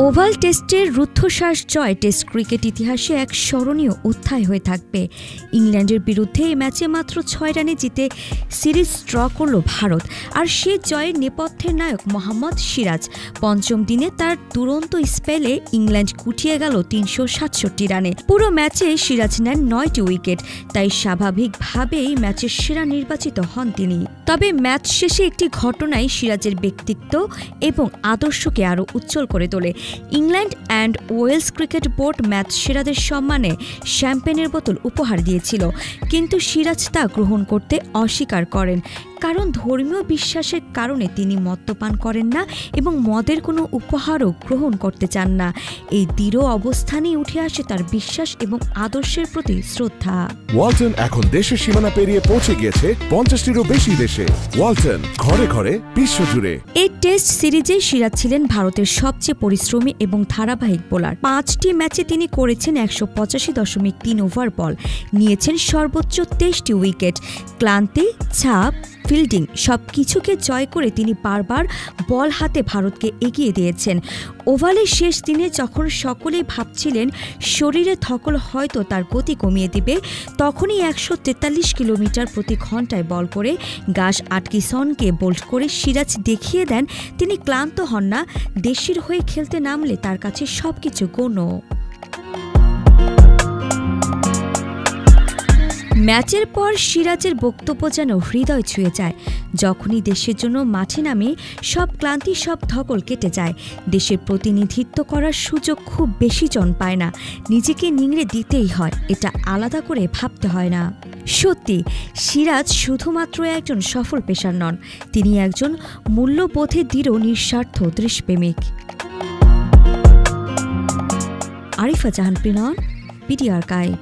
Oval টেস্টের রুদ্ধশ্বাস জয় test cricket ইতিহাসে এক স্মরণীয় অধ্যায় হয়ে থাকবে। ইংল্যান্ডের বিরুদ্ধে এই ম্যাচে মাত্র ৬ রানে জিতে সিরিজ ড্র করল ভারত। আর সে জয়ের নেপথ্যের নায়ক মোহাম্মদ সিরাজ। পঞ্চম দিনে তার দুরন্ত স্পেলে ইংল্যান্ড গুটিয়ে গেল ৩৬৭ রানে। পুরো ম্যাচে সিরাজ নেন ৯টি উইকেট, তাই স্বাভাবিকভাবেই ম্যাচের সেরা নির্বাচিত হন তিনি। তবে ম্যাচ শেষে একটি ঘটনায় সিরাজের ব্যক্তিত্ব এবং আদর্শকে আরও উজ্জ্বল করে তোলে। England and Wales cricket board match সেরাদের সম্মানে শ্যাম্পেনের বোতল উপহার দিয়েছিল, কিন্তু সিরাজ তা গ্রহণ করতে অস্বীকার করেন, কারণ ধর্মীয় বিশ্বাসের কারণে তিনি মদ্যপান করেন না এবং মদের কোনো উপহারও গ্রহণ করতে চান না। এই দৃঢ় অবস্থানেই উঠে আসে তার বিশ্বাস এবং আদর্শের প্রতি শ্রদ্ধা। ওয়ালটন এখন দেশের সীমানা পেরিয়ে পৌঁছে গিয়েছে ৫০টিরও বেশি দেশে। ওয়ালটন, ঘরে ঘরে বিশ্বজুড়ে। এই টেস্ট সিরিজে সিরাজ ছিলেন ভারতের সবচেয়ে পরিশ্রমী এবং ধারাবাহিক বোলার। ৫টি ম্যাচে তিনি করেছেন ১৮৫.৩ ওভার বল, নিয়েছেন সর্বোচ্চ ২৩টি উইকেট। ক্লান্তি, ছাপ, ফিল্ডিং সবকিছুকে জয় করে তিনি বারবার বল হাতে ভারতকে এগিয়ে দিয়েছেন। ওভালের শেষ দিনে যখন সকলেই ভাবছিলেন শরীরে ধকল হয়তো তার গতি কমিয়ে দিবে, তখনই ১৪৩ কিলোমিটার প্রতি ঘন্টায় বল করে গাস আটকিসনকে বোল্ড করে সিরাজ দেখিয়ে দেন তিনি ক্লান্ত হন না। দেশের হয়ে খেলতে নামলে তার কাছে সবকিছু গৌণ। ম্যাচের পর সিরাজের বক্তব্য যেন হৃদয় ছুঁয়ে যায়। যখনই দেশের জন্য মাঠে নামে সব ক্লান্তি, সব ধকল কেটে যায়। দেশের প্রতিনিধিত্ব করার সুযোগ খুব বেশি জন পায় না, নিজেকে নিংড়ে দিতেই হয়, এটা আলাদা করে ভাবতে হয় না। সত্যি, সিরাজ শুধুমাত্র একজন সফল পেসার নন, তিনি একজন মূল্যবোধে দৃঢ় নিঃস্বার্থ দেশপ্রেমিক। আরিফা জাহান প্রিনন, বিডি আর্কাইভ।